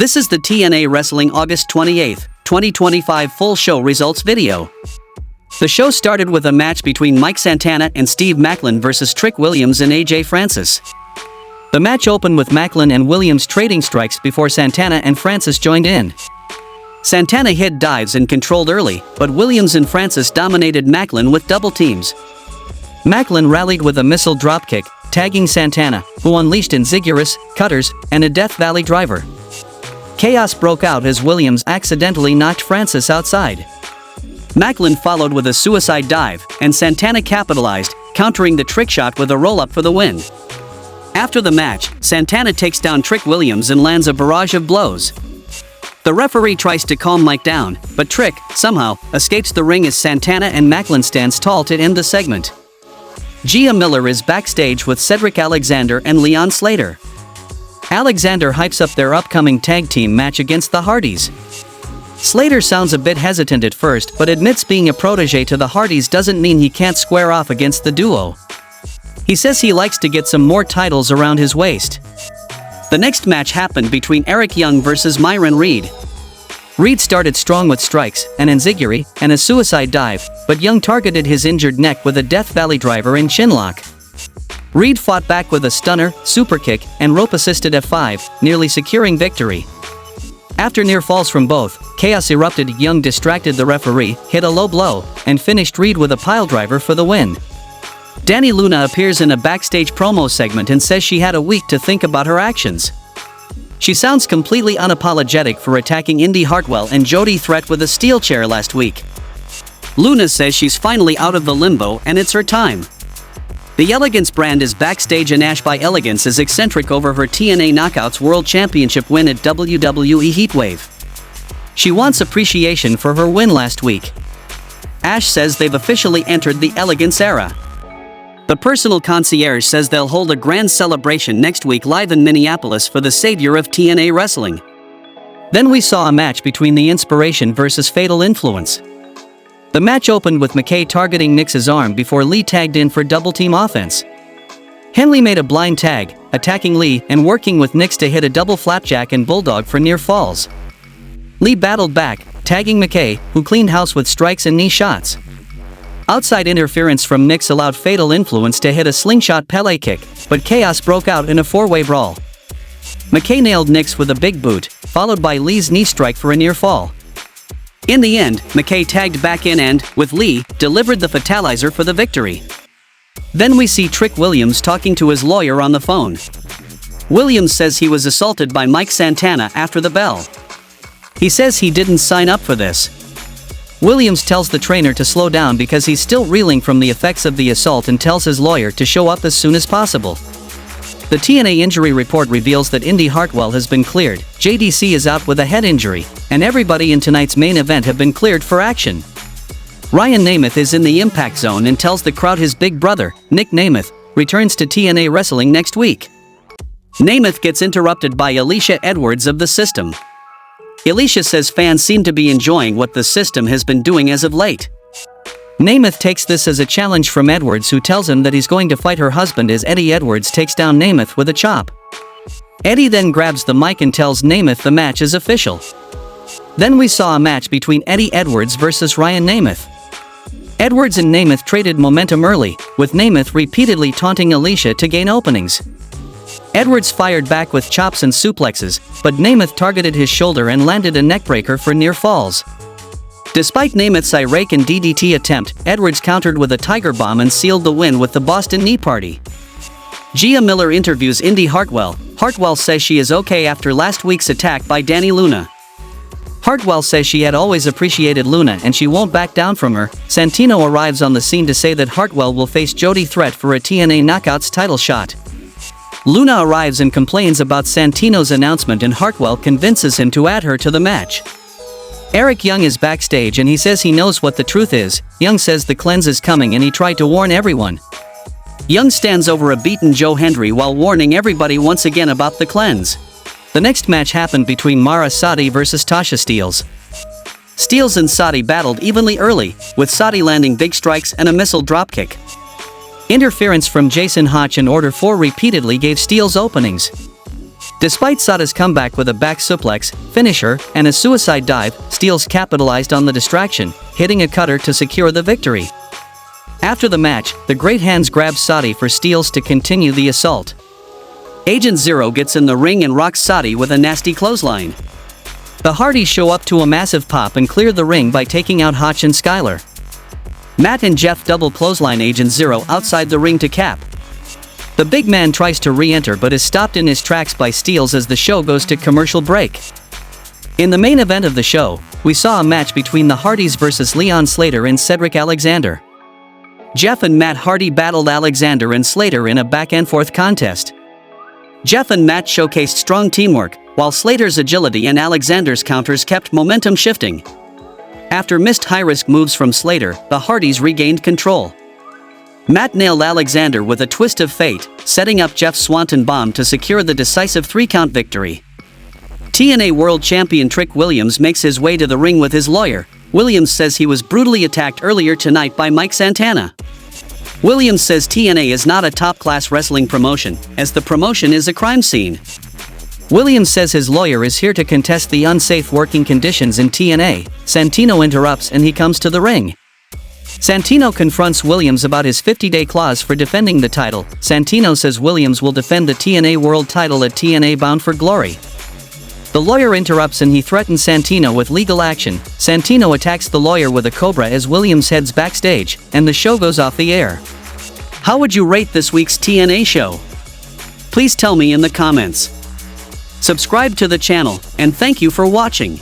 This is the TNA Wrestling August 28, 2025 full show results video. The show started with a match between Mike Santana and Steve Maclin versus Trick Williams and AJ Francis. The match opened with Maclin and Williams trading strikes before Santana and Francis joined in. Santana hit dives and controlled early, but Williams and Francis dominated Maclin with double teams. Maclin rallied with a missile dropkick, tagging Santana, who unleashed Inziguras, cutters, and a Death Valley driver. Chaos broke out as Williams accidentally knocked Francis outside. Maclin followed with a suicide dive, and Santana capitalized, countering the trick shot with a roll-up for the win. After the match, Santana takes down Trick Williams and lands a barrage of blows. The referee tries to calm Mike down, but Trick, somehow, escapes the ring as Santana and Maclin stands tall to end the segment. Gia Miller is backstage with Cedric Alexander and Leon Slater. Alexander hypes up their upcoming tag team match against the Hardys. Slater sounds a bit hesitant at first but admits being a protege to the Hardys doesn't mean he can't square off against the duo. He says he likes to get some more titles around his waist. The next match happened between Eric Young versus Myron Reed. Reed started strong with strikes, an enziguri, and a suicide dive, but Young targeted his injured neck with a Death Valley driver and chinlock. Reed fought back with a stunner, superkick, and rope-assisted F5, nearly securing victory. After near falls from both, chaos erupted. Young distracted the referee, hit a low blow, and finished Reed with a piledriver for the win. Dani Luna appears in a backstage promo segment and says she had a week to think about her actions. She sounds completely unapologetic for attacking Indy Hartwell and Jody Threat with a steel chair last week. Luna says she's finally out of the limbo and it's her time. The Elegance brand is backstage and By Elegance is eccentric over her TNA Knockouts World Championship win at WWE Heatwave. She wants appreciation for her win last week. Ash says they've officially entered the Elegance Era. The personal concierge says they'll hold a grand celebration next week live in Minneapolis for the savior of TNA wrestling. Then we saw a match between The Inspiration versus Fatal Influence. The match opened with McKay targeting Nix's arm before Lee tagged in for double-team offense. Henley made a blind tag, attacking Lee and working with Nix to hit a double flapjack and bulldog for near falls. Lee battled back, tagging McKay, who cleaned house with strikes and knee shots. Outside interference from Nix allowed Fatal Influence to hit a slingshot Pele kick, but chaos broke out in a four-way brawl. McKay nailed Nix with a big boot, followed by Lee's knee strike for a near fall. In the end, McKay tagged back in and, with Lee, delivered the fatalizer for the victory. Then we see Trick Williams talking to his lawyer on the phone. Williams says he was assaulted by Mike Santana after the bell. He says he didn't sign up for this. Williams tells the trainer to slow down because he's still reeling from the effects of the assault and tells his lawyer to show up as soon as possible. The TNA injury report reveals that Indy Hartwell has been cleared, JDC is out with a head injury, and everybody in tonight's main event have been cleared for action. Ryan Nemeth is in the impact zone and tells the crowd his big brother, Nick Nemeth, returns to TNA Wrestling next week. Nemeth gets interrupted by Alicia Edwards of The System. Alicia says fans seem to be enjoying what The System has been doing as of late. Nemeth takes this as a challenge from Edwards, who tells him that he's going to fight her husband as Eddie Edwards takes down Nemeth with a chop. Eddie then grabs the mic and tells Nemeth the match is official. Then we saw a match between Eddie Edwards versus Ryan Nemeth. Edwards and Nemeth traded momentum early, with Nemeth repeatedly taunting Alicia to gain openings. Edwards fired back with chops and suplexes, but Nemeth targeted his shoulder and landed a neckbreaker for near falls. Despite Nemeth's irate and DDT attempt, Edwards countered with a Tiger Bomb and sealed the win with the Boston Knee Party. Gia Miller interviews Indy Hartwell. Hartwell says she is okay after last week's attack by Dani Luna. Hartwell says she had always appreciated Luna and she won't back down from her. Santino arrives on the scene to say that Hartwell will face Jody Threat for a TNA Knockouts title shot. Luna arrives and complains about Santino's announcement and Hartwell convinces him to add her to the match. Eric Young is backstage and he says he knows what the truth is. Young says the cleanse is coming and he tried to warn everyone. Young stands over a beaten Joe Hendry while warning everybody once again about the cleanse. The next match happened between Sade versus Tasha Steelz. Steelz and Sade battled evenly early, with Sade landing big strikes and a missile dropkick. Interference from Jason Hotch and Order 4 repeatedly gave Steelz openings. Despite Sade's comeback with a back suplex, finisher, and a suicide dive, Steelz capitalized on the distraction, hitting a cutter to secure the victory. After the match, the Great Hands grabs Sade for Steelz to continue the assault. Agent Zero gets in the ring and rocks Sade with a nasty clothesline. The Hardys show up to a massive pop and clear the ring by taking out Hotch and Skylar. Matt and Jeff double clothesline Agent Zero outside the ring to cap. The big man tries to re-enter but is stopped in his tracks by Steelz as the show goes to commercial break. In the main event of the show, we saw a match between the Hardys versus Leon Slater and Cedric Alexander. Jeff and Matt Hardy battled Alexander and Slater in a back-and-forth contest. Jeff and Matt showcased strong teamwork, while Slater's agility and Alexander's counters kept momentum shifting. After missed high-risk moves from Slater, the Hardys regained control. Matt nailed Alexander with a twist of fate, setting up Jeff's Swanton Bomb to secure the decisive 3-count victory. TNA World Champion Trick Williams makes his way to the ring with his lawyer. Williams says he was brutally attacked earlier tonight by Mike Santana. Williams says TNA is not a top-class wrestling promotion, as the promotion is a crime scene. Williams says his lawyer is here to contest the unsafe working conditions in TNA. Santino interrupts and he comes to the ring. Santino confronts Williams about his 50-day clause for defending the title. Santino says Williams will defend the TNA World title at TNA Bound for Glory. The lawyer interrupts and he threatens Santino with legal action. Santino attacks the lawyer with a Cobra as Williams heads backstage, and the show goes off the air. How would you rate this week's TNA show? Please tell me in the comments. Subscribe to the channel, and thank you for watching.